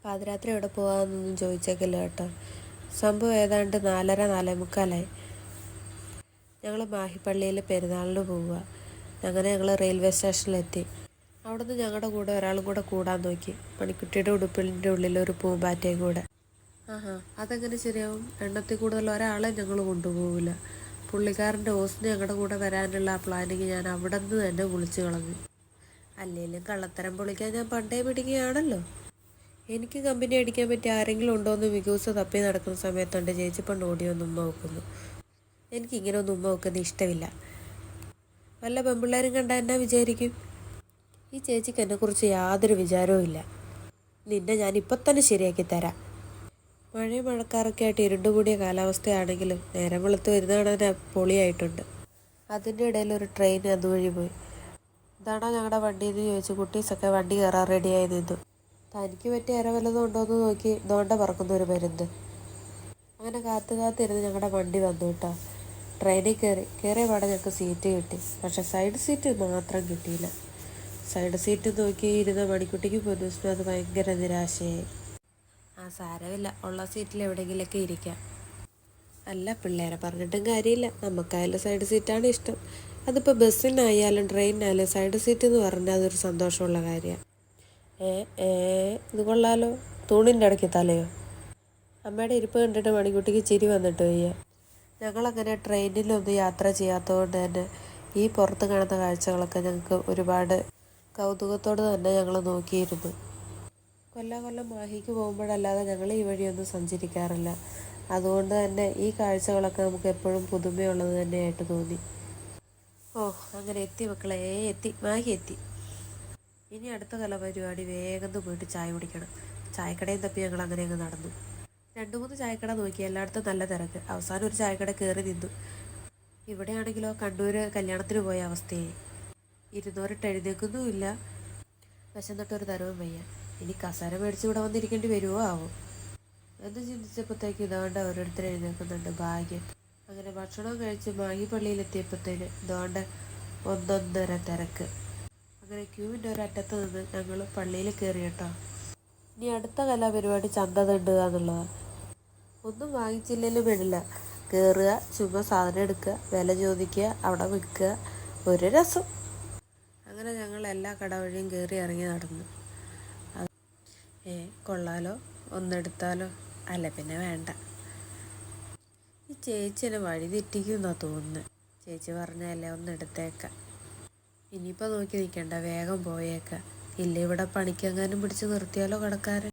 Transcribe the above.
പാതിരാത്രി എവിടെ പോകാമെന്നൊന്നും ചോദിച്ചേക്കില്ല കേട്ടോ. സംഭവം ഏതാണ്ട് 4:30 4:45. ഞങ്ങൾ മാഹിപ്പള്ളിയിൽ പെരുന്നാളിന് പോവുക. അങ്ങനെ ഞങ്ങൾ റെയിൽവേ സ്റ്റേഷനിലെത്തി. അവിടുന്ന് ഞങ്ങളുടെ കൂടെ ഒരാളും കൂടെ കൂടാൻ നോക്കി, മണിക്കുട്ടിയുടെ ഉടുപ്പിൻ്റെ ഉള്ളിൽ ഒരു പൂമ്പാറ്റയും കൂടെ. ആഹാ, അതെങ്ങനെ ശരിയാവും? എണ്ണത്തിൽ കൂടുതൽ ഒരാളെ ഞങ്ങൾ കൊണ്ടുപോകില്ല. പുള്ളിക്കാരൻ്റെ ഓസിന് ഞങ്ങളുടെ കൂടെ വരാനുള്ള ആ പ്ലാനിങ് ഞാൻ അവിടെ നിന്ന് തന്നെ വിളിച്ചു കളഞ്ഞു. അല്ലെങ്കിലും കള്ളത്തരം പൊളിക്കാൻ ഞാൻ പണ്ടേ പിടിക്കുകയാണല്ലോ. എനിക്ക് കമ്പനി അടിക്കാൻ പറ്റിയ ആരെങ്കിലും ഉണ്ടോ എന്ന് വികൂസ് തപ്പി നടക്കുന്ന സമയത്തുണ്ട് ചേച്ചി പണ്ട് ഓടി വന്ന് ഉമ്മ വെക്കുന്നു. എനിക്കിങ്ങനെ ഒന്നും ഉമ്മ വെക്കുന്ന ഇഷ്ടമില്ല. വല്ല പെമ്പിള്ളേരും കണ്ടാൽ എന്നാ വിചാരിക്കും? ഈ ചേച്ചിക്ക് എന്നെക്കുറിച്ച് യാതൊരു വിചാരവും ഇല്ല. നിന്നെ ഞാൻ ഇപ്പം തന്നെ ശരിയാക്കി തരാം. മഴയും മഴക്കാറൊക്കെ ആയിട്ട് ഇരുണ്ടുകൂടിയ കാലാവസ്ഥയാണെങ്കിലും നേരം വെളുത്ത് വരുന്നതാണ് പൊളിയായിട്ടുണ്ട്. അതിൻ്റെ ഇടയിൽ ഒരു ട്രെയിൻ അതുവഴി പോയി. ഇതാണോ ഞങ്ങളുടെ വണ്ടി എന്ന് ചോദിച്ചു കുട്ടീസൊക്കെ വണ്ടി കയറാൻ റെഡിയായി നിന്നു. തനിക്ക് പറ്റിയ ഇര വല്ലതും ഉണ്ടോയെന്ന് നോക്കി ദോണ്ട പറക്കുന്ന ഒരു പരുന്ത്. അങ്ങനെ കാത്തിരുന്ന് ഞങ്ങളുടെ വണ്ടി വന്നു കേട്ടോ. ട്രെയിനിൽ കയറിയ പാടെ ഞങ്ങൾക്ക് സീറ്റ് കിട്ടി. പക്ഷേ സൈഡ് സീറ്റ് മാത്രം കിട്ടിയില്ല. സൈഡ് സീറ്റ് നോക്കി ഇരുന്ന മണിക്കുട്ടിക്ക് പൊന്നൂസിനും അത് ഭയങ്കര നിരാശയായി. സാരമില്ല, ഉള്ള സീറ്റിൽ എവിടെയെങ്കിലൊക്കെ ഇരിക്കാം. അല്ല, പിള്ളേരെ പറഞ്ഞിട്ടും കാര്യമില്ല, നമുക്കായാലും സൈഡ് സീറ്റാണ് ഇഷ്ടം. അതിപ്പോൾ ബസ്സിനായാലും ട്രെയിനായാലും സൈഡ് സീറ്റ് എന്ന് പറഞ്ഞാൽ അതൊരു സന്തോഷമുള്ള കാര്യമാണ്. ഇത് കൊള്ളാലോ, തൂണിൻ്റെ ഇടയ്ക്ക് തലയോ? അമ്മയുടെ ഇരിപ്പ് കണ്ടിട്ട് മണിക്കുട്ടിക്ക് ചിരി വന്നിട്ട് വയ്യ. ഞങ്ങളങ്ങനെ ട്രെയിനിലൊന്നും യാത്ര ചെയ്യാത്തതുകൊണ്ട് തന്നെ ഈ പുറത്ത് കാണുന്ന കാഴ്ചകളൊക്കെ ഞങ്ങൾക്ക് ഒരുപാട് കൗതുകത്തോട് തന്നെ ഞങ്ങൾ നോക്കിയിരുന്നു. കൊല്ലം മാഹിക്ക് പോകുമ്പോഴല്ലാതെ ഞങ്ങൾ ഈ വഴിയൊന്നും സഞ്ചരിക്കാറില്ല. അതുകൊണ്ട് തന്നെ ഈ കാഴ്ചകളൊക്കെ നമുക്ക് എപ്പോഴും പുതുമയുള്ളത് തന്നെയായിട്ട് തോന്നി. അങ്ങനെ എത്തി മക്കളെ, മാഹി എത്തി. ഇനി അടുത്ത കലാപരിപാടി വേഗം പോയിട്ട് ചായ കുടിക്കണം. ചായക്കടയും തപ്പി ഞങ്ങൾ അങ്ങനെ അങ്ങ് നടന്നു. 2-3 ചായക്കട നോക്കി, എല്ലായിടത്തും നല്ല തിരക്ക്. അവസാനം ഒരു ചായക്കട കയറി നിന്നു. ഇവിടെയാണെങ്കിലോ കണ്ണൂർ കല്യാണത്തിന് പോയ അവസ്ഥയായി. ഇരുന്നോരിട്ട് എഴുന്നേൽക്കുന്നുമില്ല. വിശന്നിട്ടൊരു തരവും വയ്യ. ഇനി കസേര മേടിച്ച് ഇവിടെ വന്നിരിക്കേണ്ടി വരുമോ ആവോ എന്ന് ചിന്തിച്ചപ്പോഴത്തേക്ക് ഇതാണ്ട് ഓരോരുത്തർ എഴുന്നേൽക്കുന്നുണ്ട്. ഭാഗ്യം. അങ്ങനെ ഭക്ഷണം കഴിച്ച് മാഹി പള്ളിയിലെത്തിയപ്പോഴത്തേന് ഇതാണ്ട് 1-1.5 തിരക്ക്. അങ്ങനെ ക്യൂവിൻ്റെ ഒരറ്റത്ത് നിന്ന് ഞങ്ങൾ പള്ളിയിൽ കയറി കേട്ടോ. ഇനി അടുത്ത കലാപരിപാടി ചന്ത തണ്ടുക എന്നുള്ളതാണ്. ഒന്നും വാങ്ങിച്ചില്ലെങ്കിലും വേണ്ടില്ല, കയറുക, ചുമ്മാ സാധനം എടുക്കുക, വില ചോദിക്കുക, അവിടെ വിൽക്കുക, ഒരു രസം. അങ്ങനെ ഞങ്ങൾ എല്ലാ കടവഴിയും കയറി ഇറങ്ങി നടന്നു. കൊള്ളാലോ, ഒന്നെടുത്താലോ? അല്ല പിന്നെ വേണ്ട. ഈ ചേച്ചി എന്നെ വഴി തെറ്റിക്കുമെന്നാണ് തോന്നുന്നത്. ചേച്ചി പറഞ്ഞല്ലേ ഒന്നെടുത്തേക്കാം. ഇനിയിപ്പോൾ നോക്കി നിൽക്കണ്ട, വേഗം പോയേക്കാം. ഇല്ല ഇവിടെ പണിക്കെങ്ങാനും പിടിച്ച് നിർത്തിയാലോ കടക്കാരൻ.